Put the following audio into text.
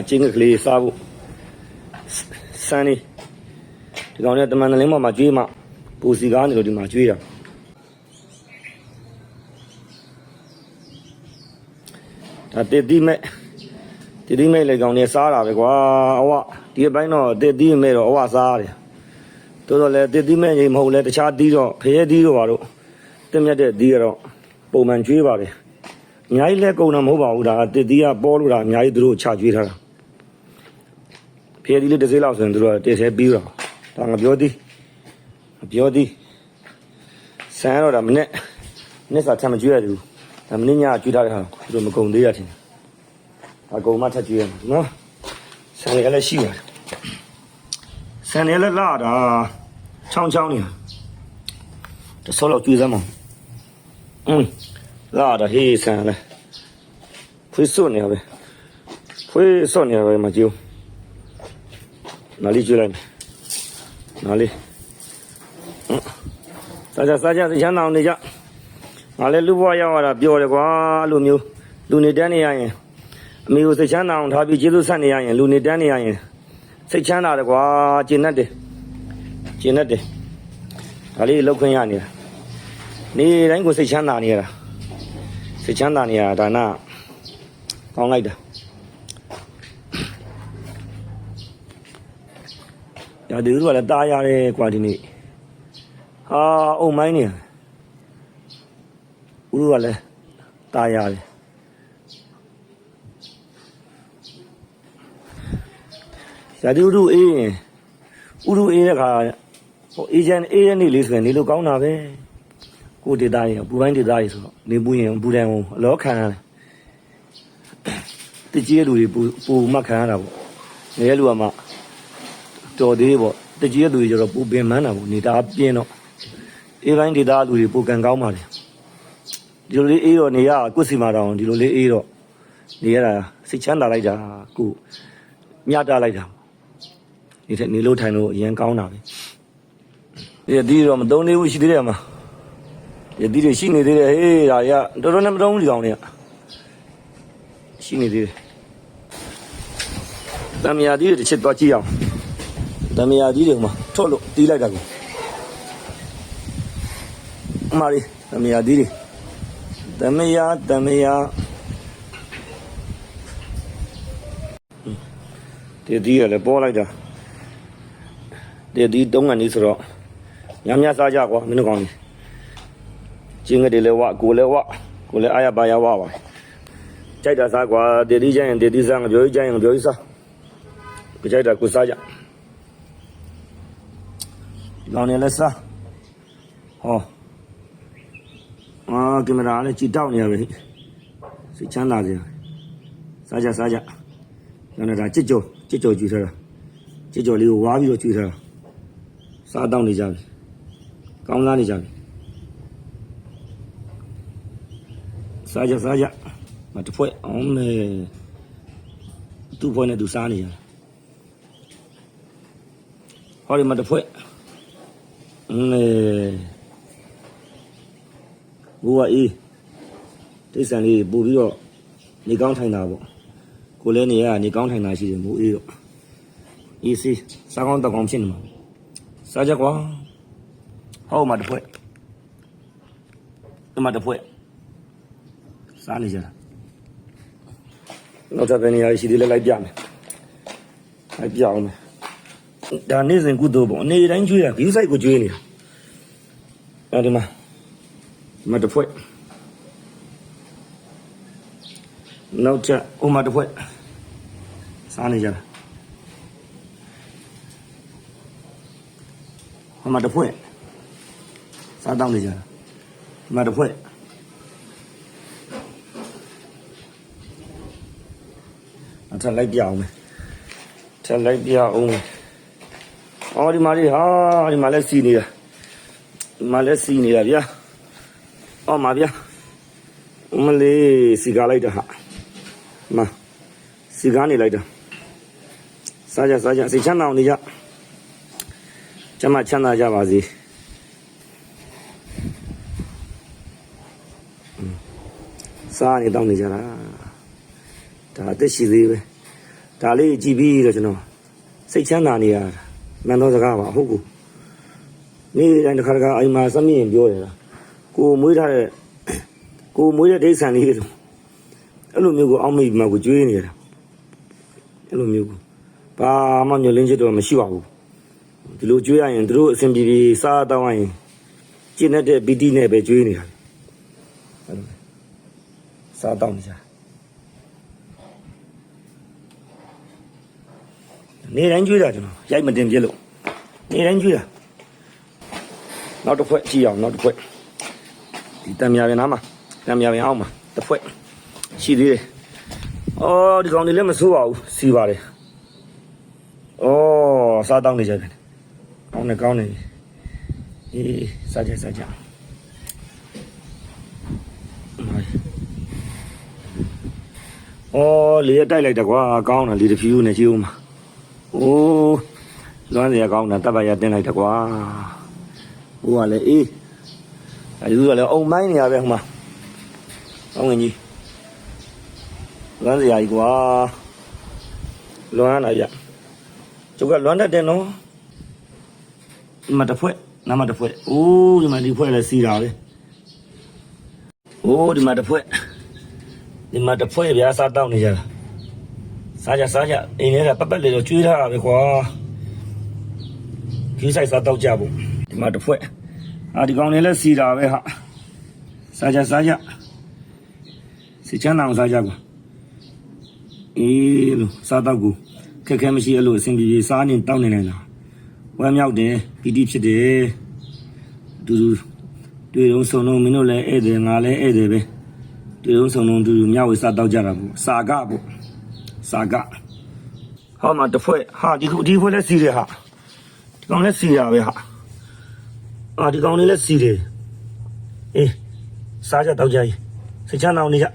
ချင်းကလေးစားဖို့စမ်းနေဒီကောင်နဲ့တမန်တလင်းပေါ်မှာကျွေးမှပူစီကားနေလို့ဒီမှာကျွေးတာဒါတေတီမဲ့လေကောင်နဲ့စားတာပဲကွာအဝဒီအပိုင်းတော့တေတီမဲ့တော့အဝစားတယ်တော်တော်လဲတေတီမဲ့ကြီးမဟုတ်လဲတခြားတီးတော့ဖရဲတီးတော့ပါတော့တက်မြတ်တဲ့တီးကတော့ပုံမှန်ကျွေးပါတယ်အများကြီးလဲကုန်တာမဟုတ်ပါဘူးဒါတေတီကပေါ်လို့တာအများကြီးသူတို့ချကျွေးထားတာဖရဲတီးလေးတစ်စိလောက်ဆိုရင်သူတို့တေသေးပြီးတော့ဒါငါပြောသည်ဆန်တော့ဒါမနဲ့စာချက်မကျွေးရဘူးဒါမင်းညကျွေးထားတဲ့ဟာသူတို့မကုန်သေးရထင်ဒါကုန်မှထက်ကျွေးရမှာနော်ဆန်ရလည်းရှိပါတယ်ဆန်ရလည်းလာတာချောင်းနေတဆောလောက်ကျွေးစမ်းမလာတာဟေးဆန်လည်းဖွေးစွနေရပဲမကြည့်နားလေးကျွေးလိုက်နားလေးစားကြချမ်းသာအောင်နေကြငါလည်းလူဘွားရောက်ရတာပြောတယ်ကွာလိုမျိုးလူနေတန်းနေရရင်အမေကိုစိတ်ချမ်းသာအောင်ထားပြီးကျေးဇူးဆက်နေရရင်လူနေတန်းနေရရင်စိတ်ချမ်းသာတယ်ကွာကျင်တတ်တယ်ဒါလေးလောက်ခွင့်ရနေတာနေတိုင်းကိုစိတ်ချမ်းသာနေရတာဒါနကောင်းလိုက်တာညာဒီလိုကလည်းတားရတယ်ကွာဒီနေ့ဟာအုံမိုင်းနေဦးတို့ကလည်းတားရတယ်ရာဒီဦးတို့အေးရင်ဦးတို့အေးတဲ့ခါဟိုအေဂျင့်အေးတဲ့နေ့လေးဆိုရင်နေလို့ကောင်းတာပဲကိုဒေတာရင်ပူပိုင်းဒေတာရင်ဆိုတော့နေပူရင်ပူတယ်ဟုတ်အလောခံရတယ်တကြီးလူတွေပူမှခံရတာပေါ့နေရလူကမှတော်သေးပေါ့တကြီးလူတွေကျတော့ပူပင်မှန်းတာပေါ့နေတာပြင်းတော့အေးပိုင်းဒေတာလူတွေပူကန်ကောင်းပါလေဒီလိုလေးအေးတော့နေရကိုယ်စီမာတောင်ဒီလိုလေးအေးတော့နေရတာစိတ်ချမ်းသာလိုက်တာကိုညတာလိုက်တာဒီထက်နေလို့ထိုင်လို့အရင်ကောင်းတာပဲဒီတော့မသုံးသေးဘူးရှိသေးတယ်မှာဒီတွေရှိနေသေးတယ်ဟေးဒါရတော်တော်နဲ့မသုံးဘူးဒီကောင်တွေကရှိနေသေးတယ်တမယာကြီးတွေတစ်ချက်သွားကြည့်အောင်တမယာကြီးတွေမှာထုတ်လို့တီးလိုက်တာကိုအမလေးတမယာကြီးတွေတမယာဒီရလည်းပေါ်လိုက်တာဒီတုံးကနေဆိုတော့ညစားကြကွာမင်းတို့ကောင်းကြီးကျင်းကလေးလဲဝကိုလဲအားရပါရဝပါကြိုက်တာစားကွာဒီကြရင်ဒီစားငပြောကြီးကြရင်ငပြောကြီးစားကြိုက်တာကိုစားကြလောင်နေလဲစားဟောကင်မရာလည်းကြည်တောက်နေရပဲစိတ်ချမ်းသာစေစားကြလောင်နေတာကြစ်ကြောကျွေးထားတာကြစ်ကြောလေးကိုဝါပြီးတော့ကျွေးထားတာစားတောက်နေကြပြီကောင်းစားနေကြပြီစားကြမတဖွဲ့အောင်လေသူ့ဖွဲ့နဲ့သူစားနေရတယ်ဟောဒီမတဖွဲ့ဘူဝအေးတိဆန်လေးပို့ပြီးတော့နေကောင်းထိုင်တာပေါ့ကိုလည်းနေရနေကောင်းထိုင်တာရှိတယ်မိုးအေးတော့အေးစီစားကောင်းတောက်ကောင်းဖြစ်နေမှာစားကြကွာဟောမတဖွဲ့စားနေကြတာနောက်ထပ်ပဲနေရာရှိသေးလဲလိုက်ပြမယ်ဒါနေ့စဉ်ကုသိုလ်ပေါ့နေတိုင်းကျွေးတာဘီးဆိုင်ကိုကျွေးနေတာအဲဒီမှာမတဖွဲ့နောက်ထပ်မတဖွဲ့စားနေကြတာမတဖွဲ့စားတောင်းနေကြတာမတဖွဲ့ထပ်လိုက်ပြအောင်မယ်ဒီမှာလေးဒီမှာလည်းစီနေတာဗျာမှာဗျာမလေးစီကားလိုက်တာဟာစီကားနေလိုက်တာစားကြစိတ်ချမ်းသာအောင်နေကြကျမချမ်းသာကြပါစေစားနေတောင်းနေကြတာဒါအသက်ရှိသေးပဲ ဒါလေးကြည့်ပြီးတော့ကျွန်တော်စိတ်ချမ်းသာနေရတာမှန်တော့စကားပါဟုတ်ကူနေ့တိုင်းတစ်ခါတစ်ခါအိမ်မှာစမြင့်ပြောတယ်လားကိုမွေးထားတဲ့ကိုမွေးတဲ့ဒိဋ္ဌံလေးလို့အဲ့လိုမျိုးကိုအောက်မိမှာကိုကြွေးနေတာအဲ့လိုမျိုးကိုဘာမှမျိုးလင်းချစ်တော့မရှိပါဘူးဒီလိုကြွေးရရင်သူတို့အစဉ်ပြေပြေစားတော့ရင်ကျင့်တဲ့ပီတိနဲ့ပဲကြွေးနေတာအဲ့လိုစားတော့နေကြနေတိုင်းကြွေးတာကျွန်တော်ရိုက်မတင်ပြလို့နေတိုင်းကြွေးတာနောက်တစ်ဖွဲ့ကြည့်အောင်နောက်တစ်ဖွဲ့ဒီတံမြာပြန်နားမှာတံမြာပြန်အောင်မှာတစ်ဖွဲ့ရှိသေးတယ်အော်ဒီကောင်တွေလည်းမဆိုးပါဘူးစီပါတယ်အော်စားတောင်းနေကြတယ်ကောင်းနေကောင်းနေအေးစားကြစားကြအော်လေတိုက်လိုက်တကွာကောင်းတာလေတဖြူနဲ့ကြည့်ဦးမှာအိုးလွမ်းစရာကောင်းတာတပ်ပါရတင်းလိုက်တကွာဟိုကလည်းအေးအဲဒီကလည်းအုံမိုင်းနေရပဲဟိုမှာကောင်းငင်ကြီးလွမ်းစရာကြီးကွာလွမ်းလာရကျုပ်ကလွမ်းတတ်တယ်နော်ဒီမှာတစ်ဖွဲ့နားမှာတစ်ဖွဲ့အိုးဒီမှာဒီဖွဲ့လည်းစီးတာပဲအိုးဒီမှာတစ်ဖွဲ့ဗျာစားတောင်းနေကြတာစားကြအိမ်ထဲကပတ်လေးတော့ကျွေးထားတာပဲကွာခီးဆိုင်စားတောက်ကြဖို့ဒီမှာတစ်ဖွဲ့ဒီကောင်လေးလည်းစီတာပဲဟာစားကြစီချမ်းအောင်စားကြကွာအေးလို့စားတော့ကိုခက်ခဲမရှိအဲ့လိုအဆင်ပြေပြေစားနေတောင်းနေနိုင်တာဝမ်းမြောက်တယ်ပီတိဖြစ်တယ်တူတွေ့တော့ဆုံတော့မင်းတို့လည်းဧည့်သည်ငါလည်းဧည့်သည်ပဲတွေ့တော့ဆုံတော့တူမျှဝေစားတောက်ကြတာပေါ့စာကပေါ့စာကဟာမတစ်ဖွဲ့ဟာဒီဖွဲ့လည်းစီတယ်ဟာဒီကောင်လည်းစီရပဲဟာဒီကောင်လေးလည်းစီတယ်အေးစားကြတောက်ကြကြီးစိတ်ချမ်းသာအောင်နေကြ